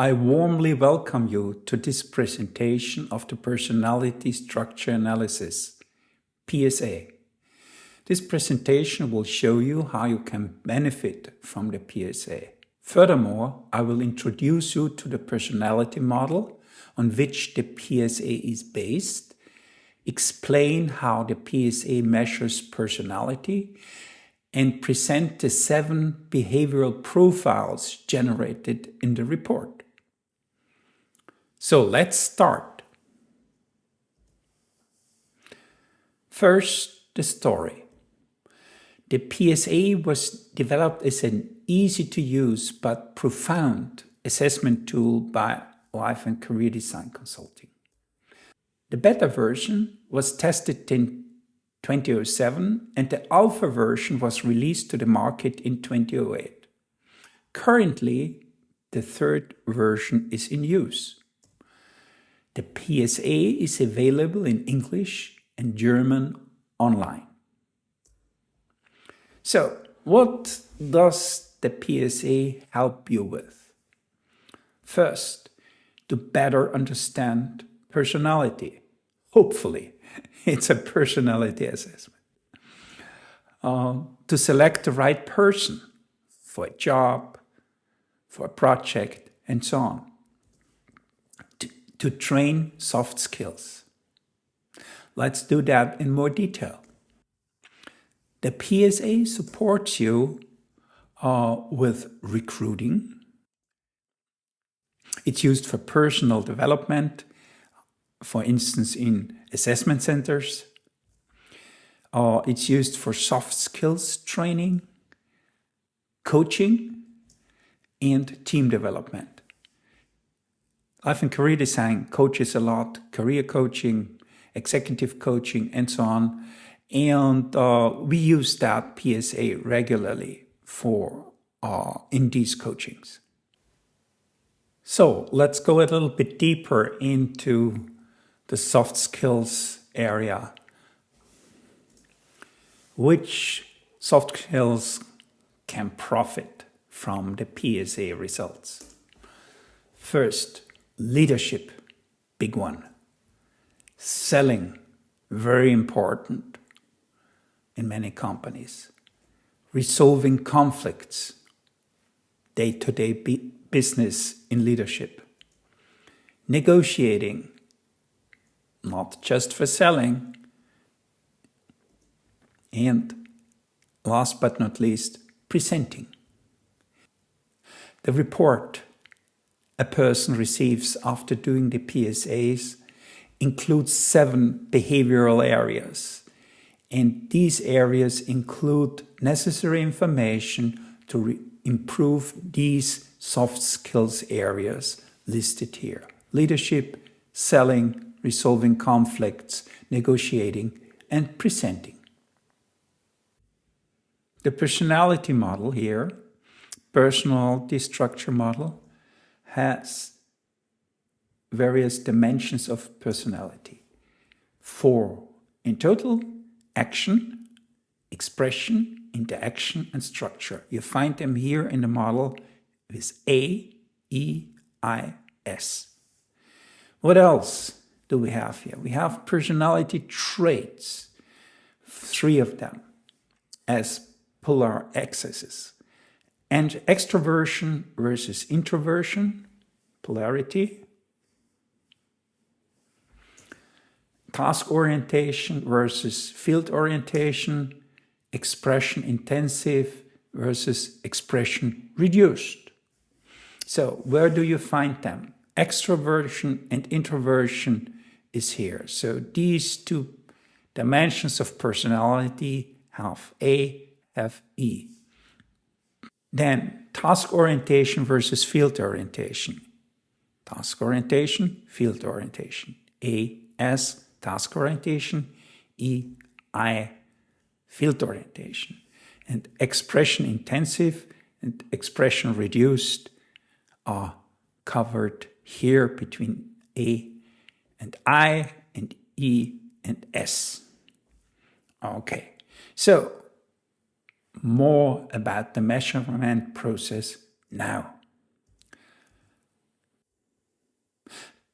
I warmly welcome you to this presentation of the Personality Structure Analysis, PSA. This presentation will show you how you can benefit from the PSA. Furthermore, I will introduce you to the personality model on which the PSA is based, explain how the PSA measures personality, and present the 7 behavioral profiles generated in the report. So let's start. First, the story. The PSA was developed as an easy-to-use but profound assessment tool by Life and Career Design Consulting. The beta version was tested in 2007 and the alpha version was released to the market in 2008. Currently, the third version is in use. The PSA is available in English and German online. So, what does the PSA help you with? First, to better understand personality. Hopefully, it's a personality assessment. To select the right person for a job, for a project, and so on. To train soft skills. Let's do that in more detail. The PSA supports you with recruiting. It's used for personal development, for instance, in assessment centers. It's used for soft skills training, coaching, and team development. Life and Career Design coaches a lot, career coaching, executive coaching, and so on. And we use that PSA regularly for in these coachings. So let's go a little bit deeper into the soft skills area. Which soft skills can profit from the PSA results? First, leadership, big one. Selling, very important in many companies. Resolving conflicts, day-to-day business in leadership. Negotiating, not just for selling. And last but not least, presenting. The report a person receives after doing the PSAs includes 7 behavioral areas. And these areas include necessary information to improve these soft skills areas listed here. Leadership, selling, resolving conflicts, negotiating, and presenting. The personality model here, personality structure model, has various dimensions of personality. 4 in total: action, expression, interaction, and structure. You find them here in the model with A, E, I, S. What else do we have here? We have personality traits, 3 of them, as polar axes. And extroversion versus introversion, polarity. Task orientation versus field orientation, expression intensive versus expression reduced. So where do you find them? Extroversion and introversion is here. So these 2 dimensions of personality have A, have E. Then task orientation versus field orientation. Task orientation, field orientation. A, S, task orientation. E, I, field orientation. And expression intensive and expression reduced are covered here between A and I and E and S. Okay, so more about the measurement process now.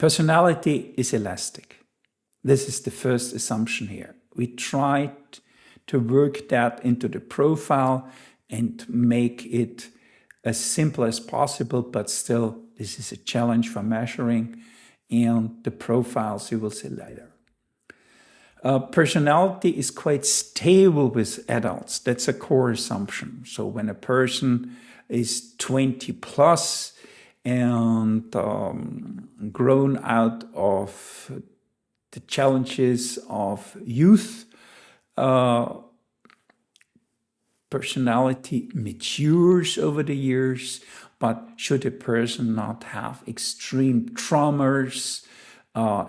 Personality is elastic. This is the first assumption here. We tried to work that into the profile and make it as simple as possible, but still this is a challenge for measuring, and the profiles you will see later. Personality is quite stable with adults. That's a core assumption. So when a person is 20 plus and grown out of the challenges of youth, personality matures over the years, but should a person not have extreme traumas,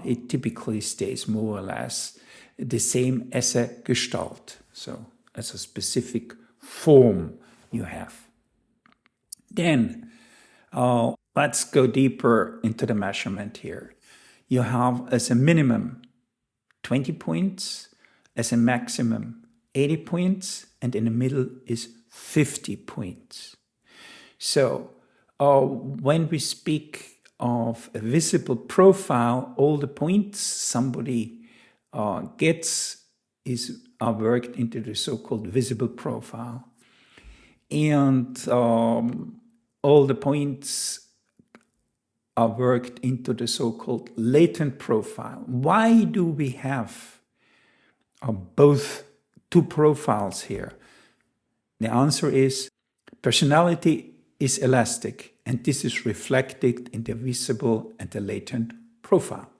it typically stays more or less the same as a gestalt, so as a specific form you have. Then let's go deeper into the measurement here. You have as a minimum 20 points, as a maximum 80 points, and in the middle is 50 points. So when we speak of a visible profile, all the points somebody gets are worked into the so-called visible profile. And all the points are worked into the so-called latent profile. Why do we have both two profiles here? The answer is personality is elastic, and this is reflected in the visible and the latent profile.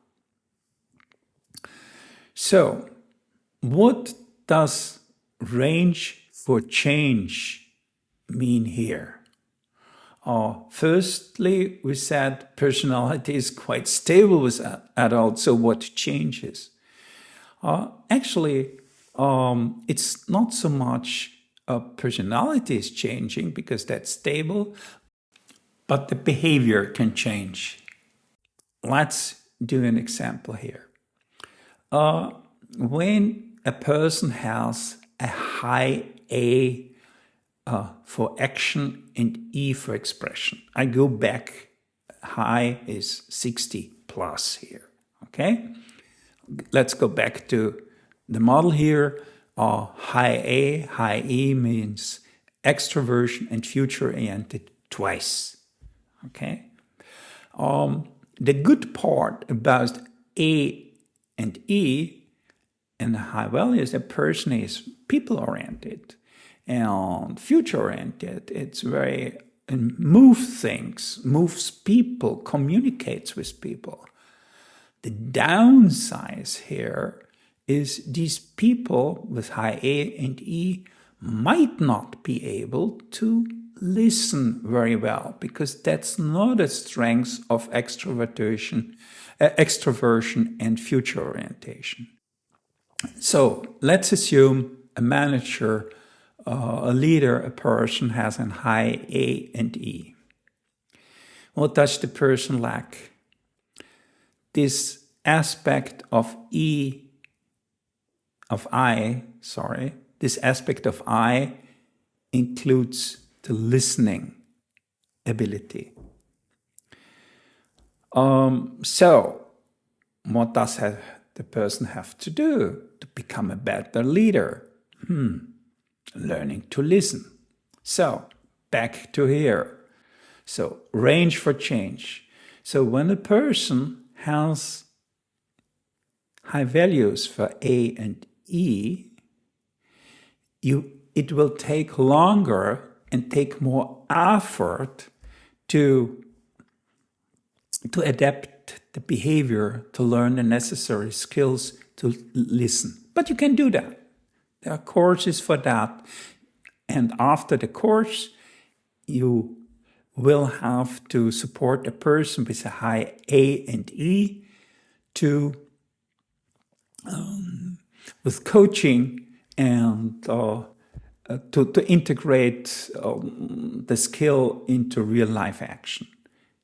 So, what does range for change mean here? Firstly, we said personality is quite stable with adults, so what changes? Actually, it's not so much personality is changing because that's stable, but the behavior can change. Let's do an example here. When a person has a high A for action and E for expression, I go back, high is 60 plus here, okay? Let's go back to the model here. High A, high E means extroversion and future-oriented twice, okay? The good part about A and E and the high value is a person is people-oriented and future-oriented. It's very moves things, moves people, communicates with people. The downside here is these people with high A and E might not be able to listen very well, because that's not a strength of extroversion and future orientation. So let's assume a manager, a leader, a person has a high A and E. What does the person lack? This aspect of this aspect of I includes the listening ability. So what does the person have to do to become a better leader? Learning to listen. So back to here. So range for change. So when a person has high values for A and E, it will take longer and take more effort to adapt the behavior, to learn the necessary skills to listen. But you can do that. There are courses for that. And after the course, you will have to support a person with a high A and E with coaching and to integrate the skill into real life action.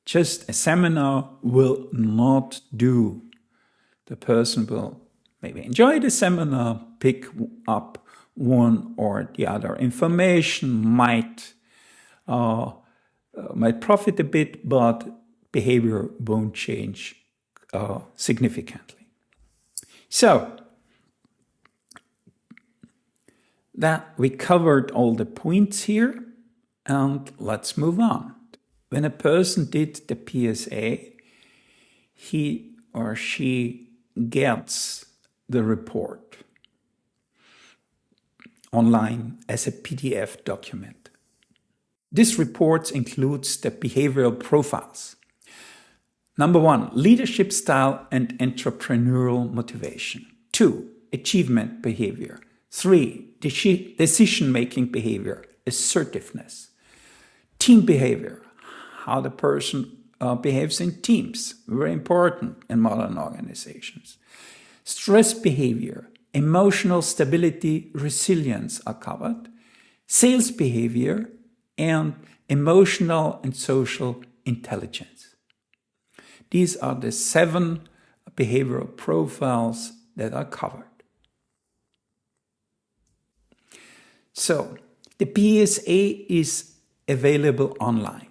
Just a seminar will not do. The person will maybe enjoy the seminar, pick up one or the other information, might profit a bit, but behavior won't change significantly. So, that we covered all the points here, and let's move on. When a person did the PSA, he or she gets the report online as a PDF document. This report includes the behavioral profiles. Number 1, leadership style and entrepreneurial motivation. 2, achievement behavior. 3, decision-making behavior, assertiveness. Team behavior, how the person behaves in teams, very important in modern organizations. Stress behavior, emotional stability, resilience are covered. Sales behavior and emotional and social intelligence. These are the 7 behavioral profiles that are covered. So, the PSA is available online.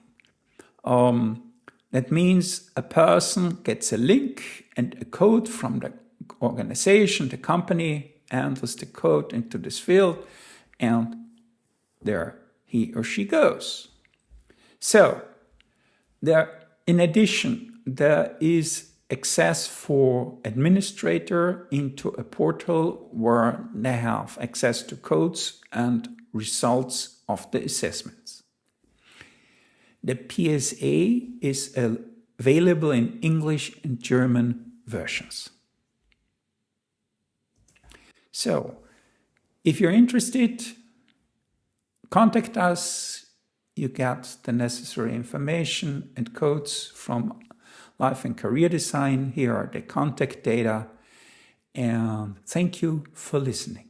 That means a person gets a link and a code from the organization, the company, enters the code into this field, and there he or she goes. So, in addition, there is access for administrator into a portal where they have access to codes and results of the assessments. The PSA is available in English and German versions. So, if you're interested, contact us. You get the necessary information and codes from Life and Career Design. Here are the contact data. And thank you for listening.